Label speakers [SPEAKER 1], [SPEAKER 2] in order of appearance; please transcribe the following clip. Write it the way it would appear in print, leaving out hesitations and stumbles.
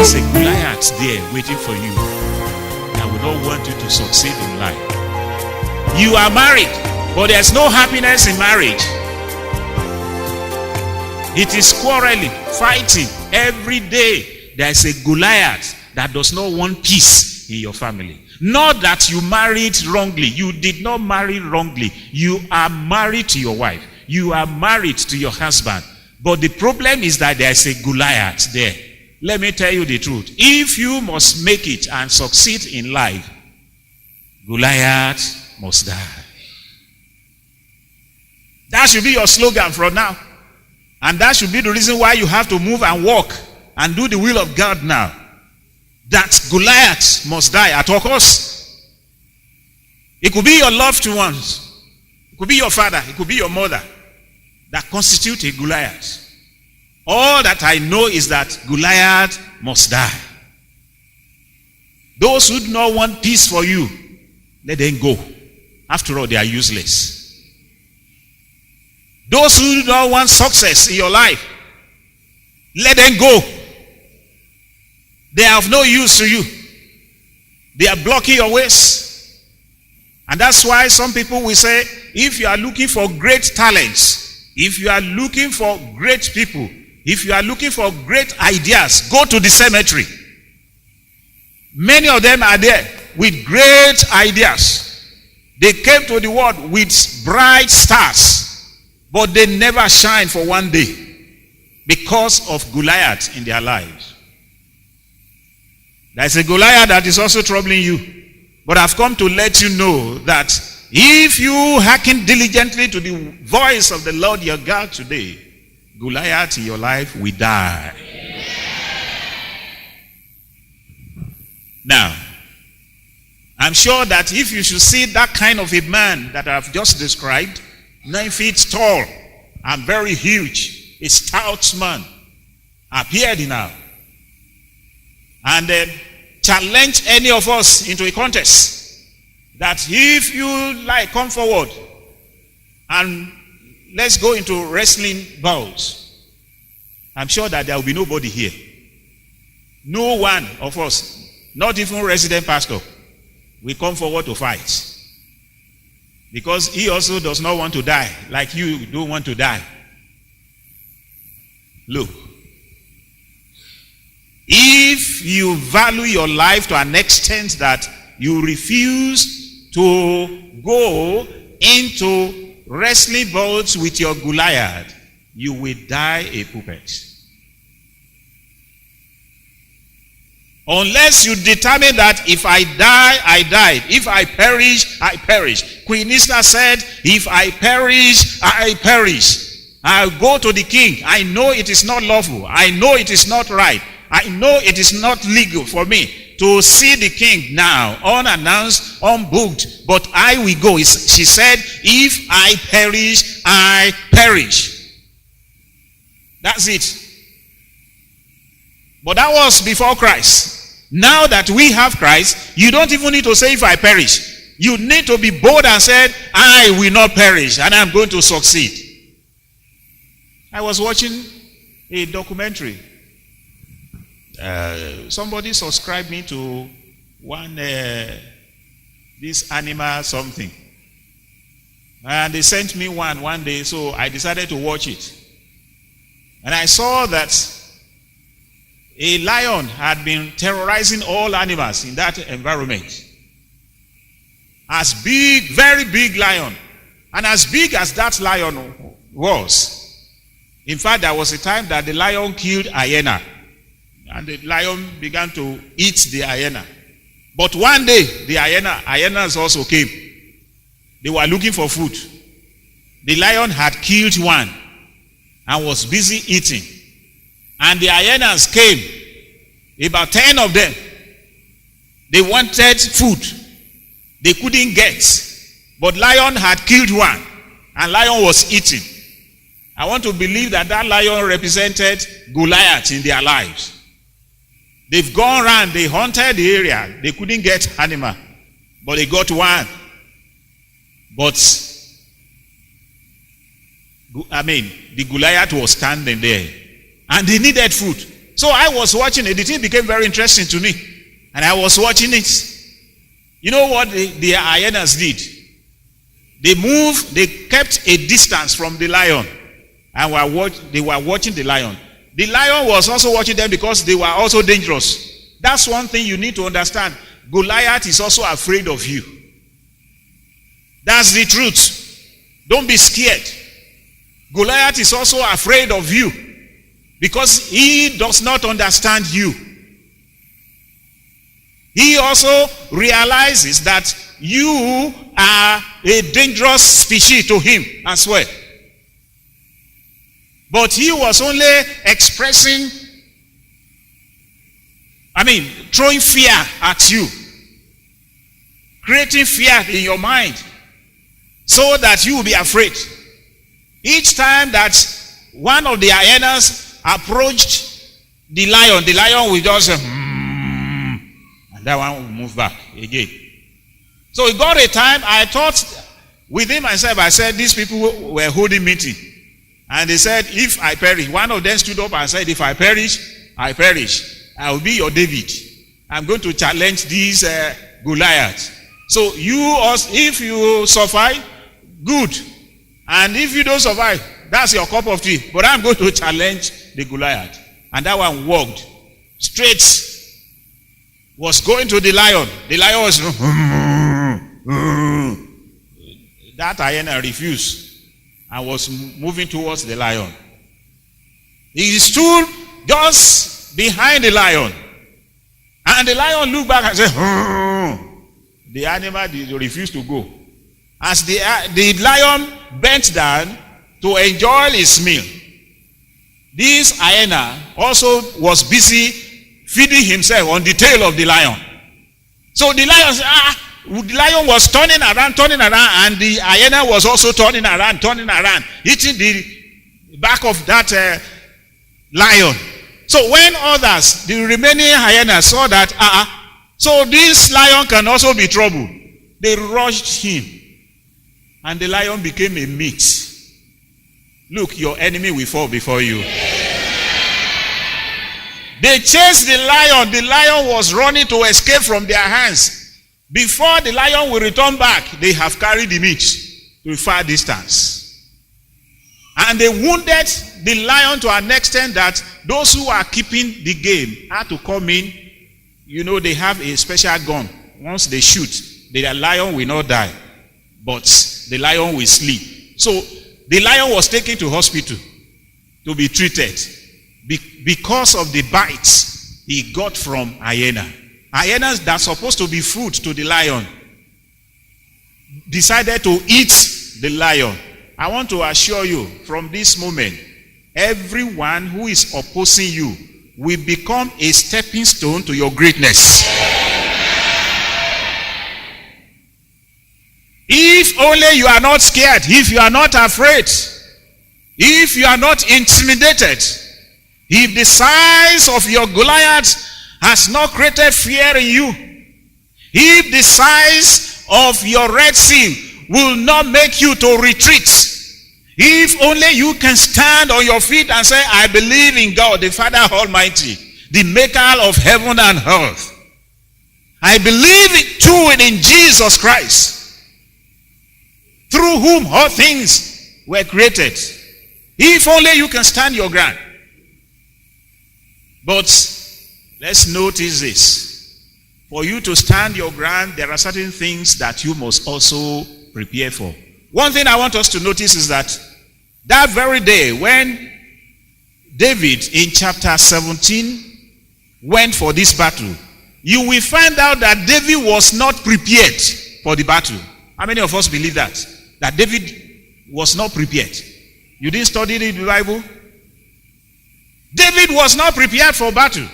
[SPEAKER 1] There's a Goliath there waiting for you that will not want you to succeed in life. You are married, but there's no happiness in marriage. It is quarreling, fighting every day. There's a Goliath that does not want peace in your family. Not that you married wrongly. You did not marry wrongly. You are married to your wife. You are married to your husband. But the problem is that there's a Goliath there. Let me tell you the truth. If you must make it and succeed in life, Goliath must die. That should be your slogan from now. And that should be the reason why you have to move and walk and do the will of God now. That Goliath must die at all costs. It could be your loved ones. It could be your father. It could be your mother that constitute a Goliath. All that I know is that Goliath must die. Those who do not want peace for you, let them go. After all, they are useless. Those who do not want success in your life, let them go. They have no use to you. They are blocking your ways. And that's why some people will say, if you are looking for great talents, if you are looking for great people, if you are looking for great ideas, go to the cemetery. Many of them are there with great ideas. They came to the world with bright stars, but they never shine for one day because of Goliath in their lives. There's a Goliath that is also troubling you. But I've come to let you know that if you hearken diligently to the voice of the Lord your God today, Goliath in your life will die. Now, I'm sure that if you should see that kind of a man that I've just described, 9 feet tall and very huge, a stout man, appeared now, and then challenge any of us into a contest, that if you like, come forward and let's go into wrestling bouts. I'm sure that there will be nobody here. No one of us, not even resident pastor, will come forward to fight. Because he also does not want to die, like you don't want to die. Look, if you value your life to an extent that you refuse to go into wrestling bouts with your Goliath, you will die a puppet. Unless you determine that if I die, I die. If I perish, I perish. Queen Esther said, if I perish, I perish. I'll go to the king. I know it is not lawful. I know it is not right. I know it is not legal for me to see the king now, unannounced, unbooked, but I will go. She said, if I perish, I perish. That's it. But that was before Christ. Now that we have Christ, you don't even need to say, if I perish. You need to be bold and say, I will not perish, and I'm going to succeed. I was watching a documentary. Somebody subscribed me to one this animal something, and they sent me one day, so I decided to watch it. And I saw that a lion had been terrorizing all animals in that environment. As big, very big lion, and as big as that lion was, in fact, there was a time that the lion killed hyena. And the lion began to eat the hyena. But one day, the hyenas also came. They were looking for food. The lion had killed one and was busy eating. And the hyenas came, about 10 of them. They wanted food. They couldn't get. But lion had killed one, and lion was eating. I want to believe that that lion represented Goliath in their lives. They've gone around, they hunted the area. They couldn't get animal, but they got one. But, the Goliath was standing there, and they needed food. So I was watching it. The thing became very interesting to me. And I was watching it. You know what the hyenas did? They kept a distance from the lion. And they were watching the lion. The lion was also watching them because they were also dangerous. That's one thing you need to understand. Goliath is also afraid of you. That's the truth. Don't be scared. Goliath is also afraid of you because he does not understand you. He also realizes that you are a dangerous species to him as well. But he was only expressing, throwing fear at you. Creating fear in your mind so that you will be afraid. Each time that one of the hyenas approached the lion will just say, and that one will move back again. So it got a time, I thought within myself, I said, these people were holding meeting. And they said, if I perish, one of them stood up and said, if I perish, I perish. I will be your David. I'm going to challenge this Goliath. So you also, if you survive, good. And if you don't survive, that's your cup of tea. But I'm going to challenge the Goliath. And that one walked straight, was going to the lion. The lion was, that hyena refused and was moving towards the lion. He stood just behind the lion. And the lion looked back and said, the animal refused to go. As the lion bent down to enjoy his meal, this hyena also was busy feeding himself on the tail of the lion. So the lion was turning around, and the hyena was also turning around, hitting the back of that lion. So when others, the remaining hyenas, saw that, so this lion can also be trouble, they rushed him. And the lion became a meat. Look, your enemy will fall before you. They chased the lion. The lion was running to escape from their hands. Before the lion will return back, they have carried the meat to a far distance. And they wounded the lion to an extent that those who are keeping the game had to come in. You know, they have a special gun. Once they shoot, the lion will not die, but the lion will sleep. So the lion was taken to hospital to be treated because of the bites he got from hyena. Hyenas that are supposed to be food to the lion decided to eat the lion. I want to assure you from this moment, everyone who is opposing you will become a stepping stone to your greatness. If only you are not scared, if you are not afraid, if you are not intimidated, if the size of your Goliath has not created fear in you, if the size of your Red Sea will not make you to retreat, if only you can stand on your feet and say, I believe in God, the Father Almighty, the maker of heaven and earth. I believe it too in Jesus Christ, through whom all things were created. If only you can stand your ground. But let's notice this. For you to stand your ground, there are certain things that you must also prepare for. One thing I want us to notice is that very day when David in chapter 17 went for this battle, you will find out that David was not prepared for the battle. How many of us believe that? That David was not prepared. You didn't study the Bible? David was not prepared for battle.